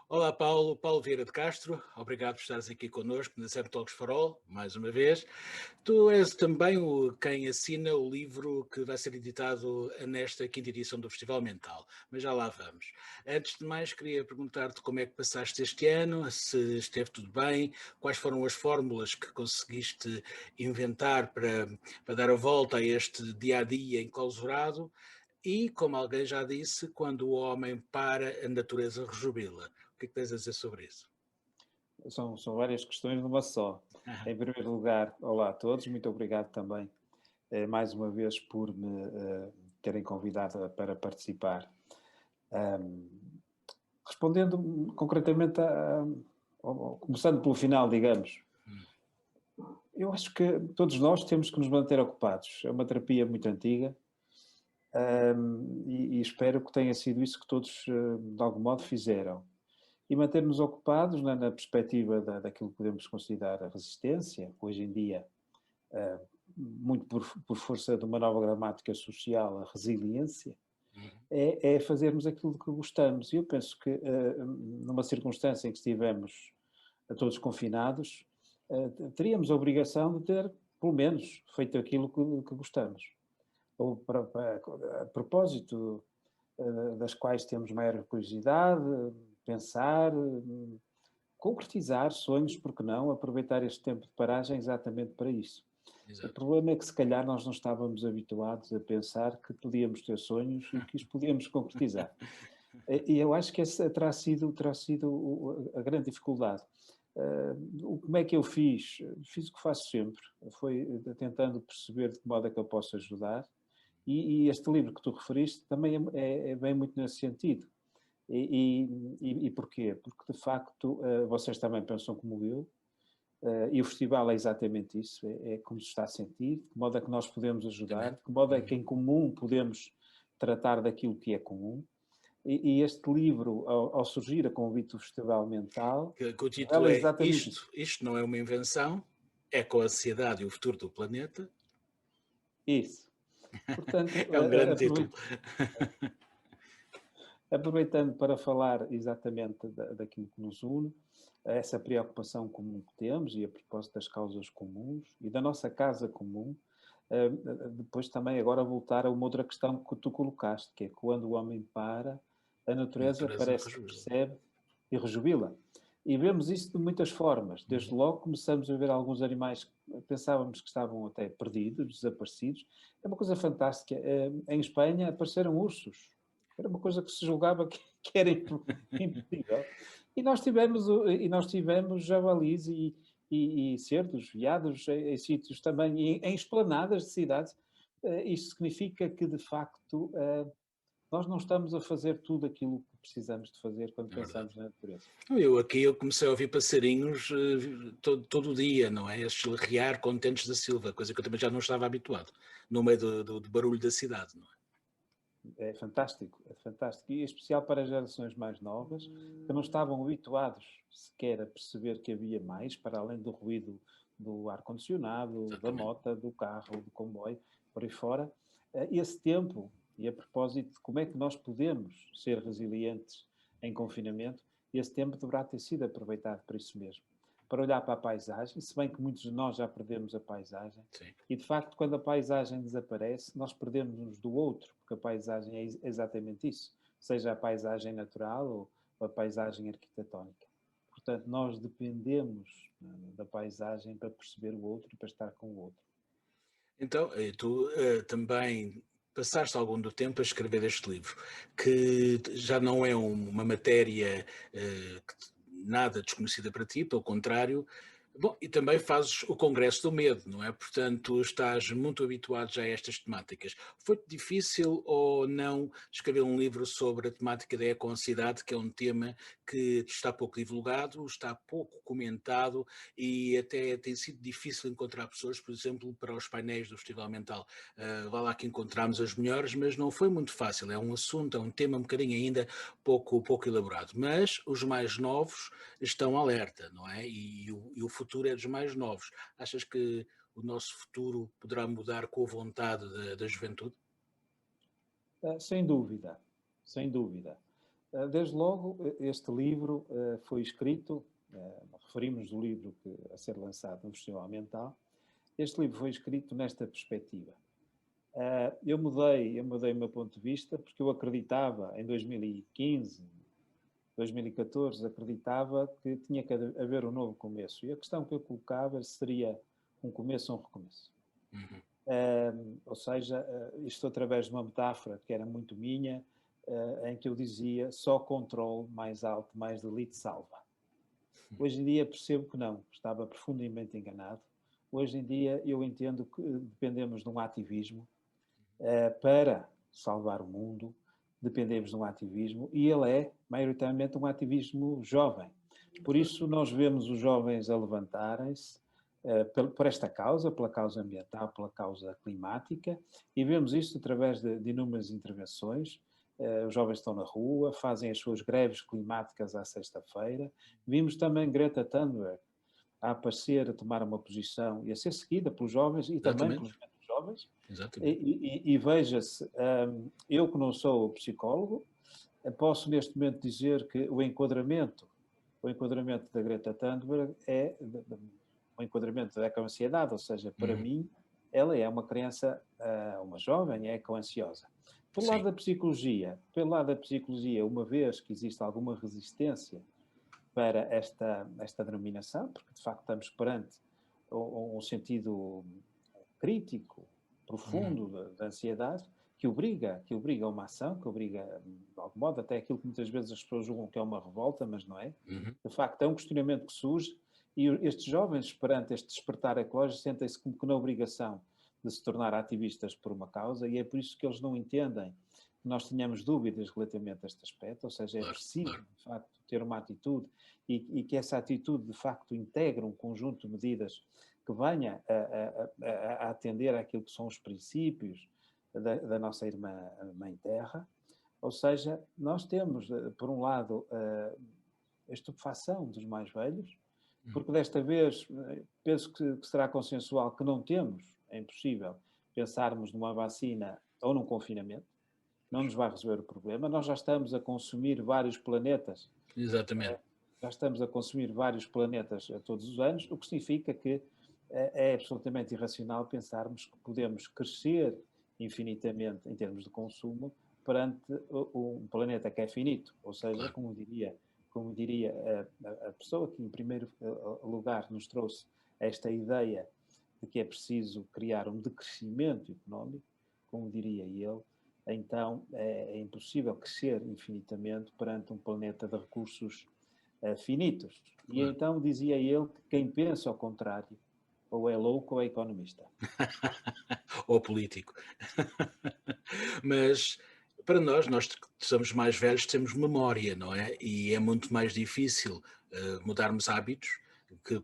Olá, Paulo. Paulo Vieira de Castro. Obrigado por estares aqui connosco na Sempre Talks for All, mais uma vez. Tu és também quem assina o livro que vai ser editado nesta quinta edição do Festival Mental, mas já lá vamos. Antes de mais, queria perguntar-te como é que passaste este ano, se esteve tudo bem, quais foram as fórmulas que conseguiste inventar para dar a volta a este dia-a-dia enclausurado. E, como alguém já disse, quando o homem para, a natureza rejubila. O que é que tens a dizer sobre isso? São várias questões numa só. Em primeiro lugar, olá a todos, muito obrigado também mais uma vez por me terem convidado para participar. Respondendo concretamente, começando pelo final, digamos, eu acho que todos nós temos que nos manter ocupados. É uma terapia muito antiga e espero que tenha sido isso que todos, de algum modo, fizeram. E manter-nos ocupados na perspectiva daquilo que podemos considerar a resistência, hoje em dia, muito por força de uma nova gramática social, a resiliência, é fazermos aquilo que gostamos. E eu penso que, numa circunstância em que estivemos todos confinados, teríamos a obrigação de ter, pelo menos, feito aquilo que gostamos. Ou a propósito das quais temos maior curiosidade, pensar, concretizar sonhos, porque não, aproveitar este tempo de paragem exatamente para isso. O Exato. problema é que, se calhar, nós não estávamos habituados a pensar que podíamos ter sonhos e que os podíamos concretizar. E eu acho que essa terá sido a grande dificuldade. Como é que eu fiz? Fiz o que faço sempre, foi tentando perceber de que modo é que eu posso ajudar, e este livro que tu referiste também é bem muito nesse sentido. E porquê? Porque, de facto, vocês também pensam como eu, e o festival é exatamente isso, é como se está a sentir, de que modo é que nós podemos ajudar, Exatamente. de que modo é que em comum podemos tratar daquilo que é comum. E este livro, ao surgir a convite do Festival Mental, Que o título revela é exatamente isso. Isto não é uma invenção, é com a sociedade e o futuro do planeta. Isso. Portanto, É um grande título. aproveitando para falar exatamente daquilo que nos une, essa preocupação comum que temos e a propósito das causas comuns e da nossa casa comum, depois também agora voltar a uma outra questão que tu colocaste, que é quando o homem para, a A natureza natureza parece que rejubila. percebe e rejubila. E vemos isso de muitas formas. Desde Uhum. logo começamos a ver alguns animais que pensávamos que estavam até perdidos, desaparecidos. É uma coisa fantástica. Em Espanha apareceram ursos. Era uma coisa que se julgava que era impossível. E nós tivemos javalis e cerdos, veados, em sítios também, em esplanadas de cidades. Isto significa que, de facto, nós não estamos a fazer tudo aquilo que precisamos de fazer quando É verdade. pensamos na natureza. Eu comecei a ouvir passarinhos todo o dia, não é? A chilrear contentes da Silva, coisa que eu também já não estava habituado, no meio do barulho da cidade, não é? É fantástico, é fantástico. E em especial para as gerações mais novas, que não estavam habituados sequer a perceber que havia mais, para além do ruído do ar-condicionado, da Exatamente. moto, do carro, do comboio, por aí fora. Esse tempo, e a propósito de como é que nós podemos ser resilientes em confinamento, esse tempo deverá ter sido aproveitado para isso mesmo. Para olhar para a paisagem, se bem que muitos de nós já perdemos a paisagem, Sim. e, de facto, quando a paisagem desaparece, nós perdemos-nos do outro, porque a paisagem é exatamente isso, seja a paisagem natural ou a paisagem arquitetónica. Portanto, nós dependemos da paisagem para perceber o outro e para estar com o outro. Então, tu também passaste algum do tempo a escrever este livro, que já não é uma matéria nada desconhecida para ti, pelo contrário. Bom, e também fazes o Congresso do Medo, não é? Portanto, estás muito habituado já a estas temáticas. Foi-te difícil ou não escrever um livro sobre a temática da ecoansiedade, que é um tema que está pouco divulgado, está pouco comentado e até tem sido difícil encontrar pessoas, por exemplo, para os painéis do Festival Mental. Vá lá que encontramos as melhores, mas não foi muito fácil. É um assunto, é um tema um bocadinho ainda pouco elaborado. Mas os mais novos estão alerta, não é? E o futuro é dos mais novos. Achas que o nosso futuro poderá mudar com a vontade da juventude? Sem dúvida, sem dúvida. Desde logo, este livro foi escrito, referimos do livro a ser lançado no Festival Ambiental, este livro foi escrito nesta perspectiva. Eu mudei o meu ponto de vista porque eu acreditava, em 2015, 2014, acreditava que tinha que haver um novo começo. E a questão que eu colocava seria um começo ou um recomeço. Ou seja, isto através de uma metáfora que era muito minha, em que eu dizia só controle mais alto, mais de elite salva. Hoje em dia percebo que não, estava profundamente enganado. Hoje em dia eu entendo que dependemos de um ativismo para salvar o mundo, dependemos de um ativismo e ele é, maioritariamente, um ativismo jovem. Por isso nós vemos os jovens a levantarem-se por esta causa, pela causa ambiental, pela causa climática, e vemos isso através de inúmeras intervenções. Os jovens estão na rua, fazem as suas greves climáticas à sexta-feira. Vimos também Greta Thunberg a aparecer, a tomar uma posição e a ser seguida pelos jovens e também pelos menos jovens. E veja-se, eu que não sou psicólogo, posso neste momento dizer que o enquadramento da Greta Thunberg é um enquadramento da eco-ansiedade, ou seja, para mim, ela é uma criança, uma jovem eco-ansiosa. Pelo lado da psicologia, uma vez que existe alguma resistência para esta denominação, porque de facto estamos perante um sentido crítico, profundo da ansiedade, que obriga a uma ação, que obriga, de algum modo, até aquilo que muitas vezes as pessoas julgam que é uma revolta, mas não é. De facto, é um questionamento que surge e estes jovens, perante este despertar ecológico, sentem-se como que na obrigação de se tornar ativistas por uma causa e é por isso que eles não entendem que nós tenhamos dúvidas relativamente a este aspecto, ou seja, é preciso, de facto, ter uma atitude e que essa atitude, de facto, integre um conjunto de medidas que venha a atender àquilo que são os princípios da nossa irmã Mãe Terra. Ou seja, nós temos, por um lado, a estupefação dos mais velhos, porque desta vez penso que será consensual que não temos, é impossível, pensarmos numa vacina ou num confinamento, não nos vai resolver o problema. Nós já estamos a consumir vários planetas. Exatamente. Já estamos a consumir vários planetas todos os anos, o que significa que é absolutamente irracional pensarmos que podemos crescer infinitamente em termos de consumo perante um planeta que é finito. Ou seja, como diria a pessoa que, em primeiro lugar, nos trouxe esta ideia de que é preciso criar um decrescimento económico, como diria ele, então é impossível crescer infinitamente perante um planeta de recursos finitos. E então dizia ele que quem pensa ao contrário ou é louco ou é economista. Ou político. Mas para nós que somos mais velhos, temos memória, não é? E é muito mais difícil mudarmos hábitos, que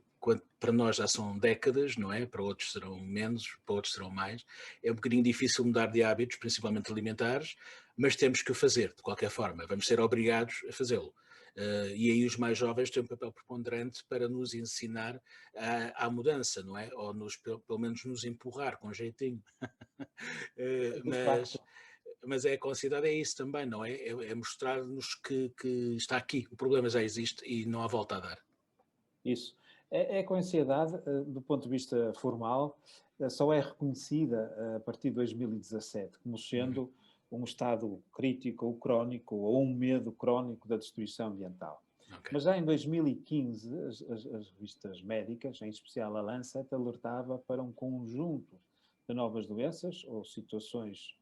para nós já são décadas, não é? Para outros serão menos, para outros serão mais. É um bocadinho difícil mudar de hábitos, principalmente alimentares, mas temos que o fazer, de qualquer forma. Vamos ser obrigados a fazê-lo. E aí os mais jovens têm um papel preponderante para nos ensinar à mudança, não é? Ou pelo menos nos empurrar com jeitinho. Mas a ecoansiedade é isso também, não é? É mostrar-nos que está aqui, o problema já existe e não há volta a dar. Isso. A ecoansiedade, do ponto de vista formal, só é reconhecida a partir de 2017 como sendo um estado crítico ou crónico ou um medo crónico da destruição ambiental. Okay. Mas já em 2015, as revistas médicas, em especial a Lancet, alertava para um conjunto de novas doenças ou situações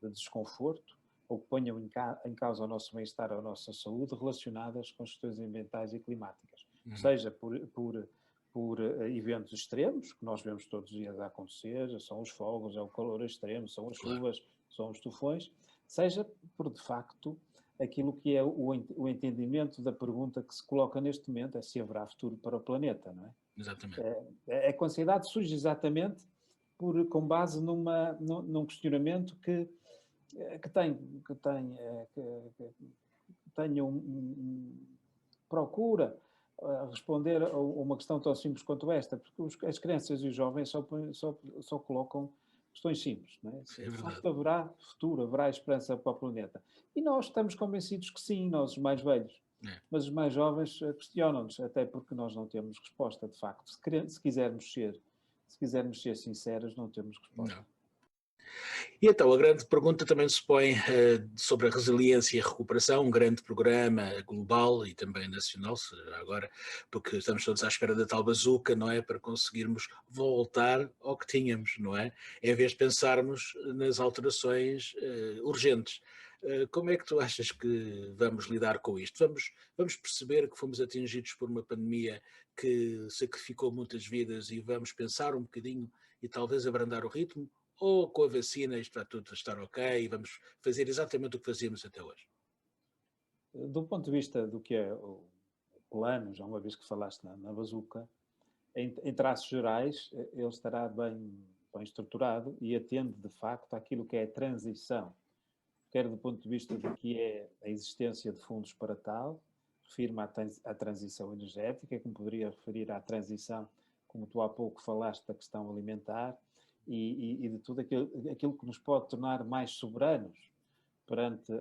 de desconforto ou que ponham em causa o nosso bem-estar ou a nossa saúde relacionadas com as questões ambientais e climáticas. Seja por eventos extremos, que nós vemos todos os dias a acontecer, são os fogos, é o calor extremo, são as chuvas, são os tufões, seja por, de facto, aquilo que é o entendimento da pergunta que se coloca neste momento, é se haverá futuro para o planeta, não é? Exatamente. A ansiedade surge exatamente com base num questionamento que procura responder a uma questão tão simples quanto esta, porque as crianças e os jovens só colocam questões simples, não é? Sim, é De verdade. facto haverá futuro, haverá esperança para o planeta. E nós estamos convencidos que sim, nós os mais velhos. É. Mas os mais jovens questionam-nos, até porque nós não temos resposta, de facto. Se quisermos ser sinceros, não temos resposta. Não. E então, a grande pergunta também se põe sobre a resiliência e a recuperação, um grande programa global e também nacional, agora, porque estamos todos à espera da tal bazuca, não é? Para conseguirmos voltar ao que tínhamos, não é? Em vez de pensarmos nas alterações urgentes. Como é que tu achas que vamos lidar com isto? Vamos perceber que fomos atingidos por uma pandemia que sacrificou muitas vidas e vamos pensar um bocadinho e talvez abrandar o ritmo? Ou com a vacina isto vai tudo estar ok e vamos fazer exatamente o que fazíamos até hoje? Do ponto de vista do que é o plano, já uma vez que falaste na bazuca, em traços gerais, ele estará bem estruturado e atende, de facto, àquilo que é a transição, quer do ponto de vista do que é a existência de fundos para tal, refiro-me à transição energética, como poderia referir à transição, como tu há pouco falaste, da questão alimentar, e de tudo aquilo que nos pode tornar mais soberanos perante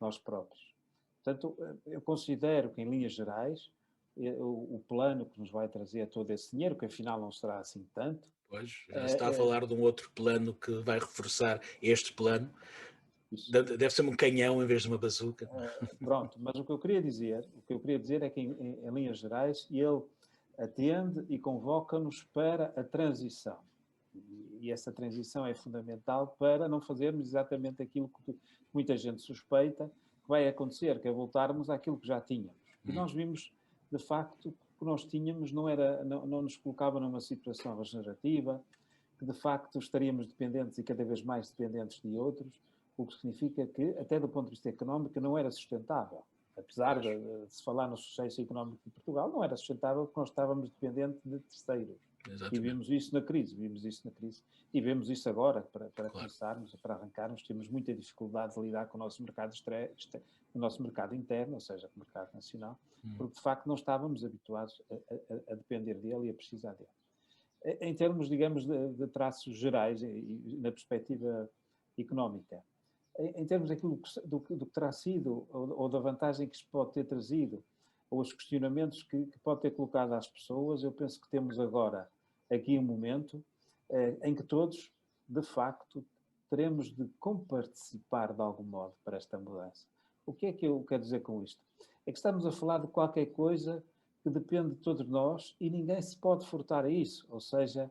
nós próprios. Portanto, eu considero que, em linhas gerais, o plano que nos vai trazer todo esse dinheiro, que afinal não será assim tanto... Pois, já se está a falar de um outro plano que vai reforçar este plano. Isso. Deve ser um canhão em vez de uma bazuca. Pronto, mas o que eu queria dizer é que, em linhas gerais, ele atende e convoca-nos para a transição. E essa transição é fundamental para não fazermos exatamente aquilo que muita gente suspeita que vai acontecer, que é voltarmos àquilo que já tínhamos. E nós vimos, de facto, que o que nós tínhamos não nos colocava numa situação regenerativa, que de facto estaríamos dependentes e cada vez mais dependentes de outros, o que significa que, até do ponto de vista económico, não era sustentável. Apesar de se falar no sucesso económico de Portugal, não era sustentável porque nós estávamos dependentes de terceiros. Exatamente. E vimos isso na crise, e vemos isso agora, para Claro. começarmos, para arrancarmos, temos muita dificuldade de lidar com o nosso mercado interno, ou seja, com o mercado nacional, porque de facto não estávamos habituados a depender dele e a precisar dele. Em termos, digamos, de traços gerais e na perspectiva económica, em termos do que terá sido, ou da vantagem que se pode ter trazido, ou os questionamentos que pode ter colocado às pessoas, eu penso que temos agora aqui um momento em que todos, de facto, teremos de comparticipar de algum modo para esta mudança. O que é que eu quero dizer com isto? É que estamos a falar de qualquer coisa que depende de todos nós e ninguém se pode furtar a isso, ou seja,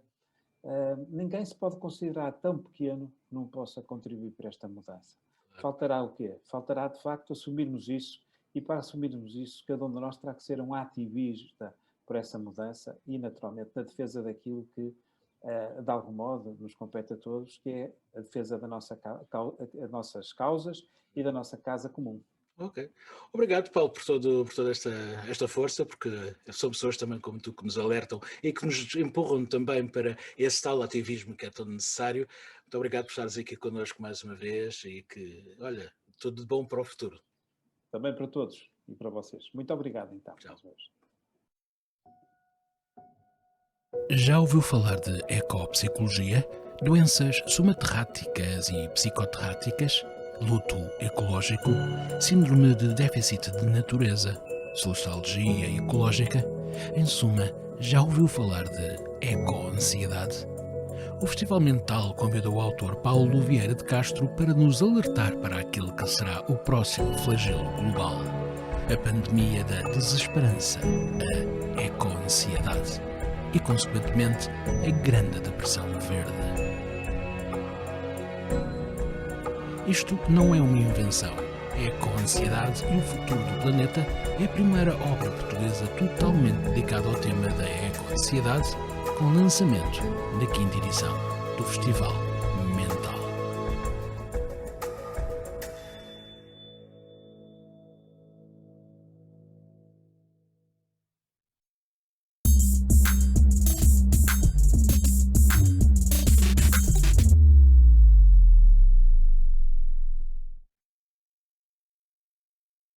ninguém se pode considerar tão pequeno que não possa contribuir para esta mudança. Faltará o quê? Faltará, de facto, assumirmos isso. E para assumirmos isso, cada um de nós terá que ser um ativista por essa mudança e, naturalmente, na defesa daquilo que, de algum modo, nos compete a todos, que é a defesa das nossas causas e da nossa casa comum. Ok. Obrigado, Paulo, por toda esta força, porque são pessoas também como tu que nos alertam e que nos empurram também para esse tal ativismo que é tão necessário. Muito obrigado por estares aqui connosco mais uma vez e que, olha, tudo de bom para o futuro. Também para todos e para vocês. Muito obrigado, então. Tchau. Já ouviu falar de ecopsicologia? Doenças somaterráticas e psicoterráticas? Luto ecológico? Síndrome de déficit de natureza? Solastalgia ecológica? Em suma, já ouviu falar de eco-ansiedade? O Festival Mental convidou o autor Paulo Vieira de Castro para nos alertar para aquilo que será o próximo flagelo global. A pandemia da desesperança, a eco-ansiedade e, consequentemente, a Grande Depressão Verde. Isto não é uma invenção. A eco-ansiedade e o futuro do planeta é a primeira obra portuguesa totalmente dedicada ao tema da eco-ansiedade, com lançamento da 5ª edição do festival.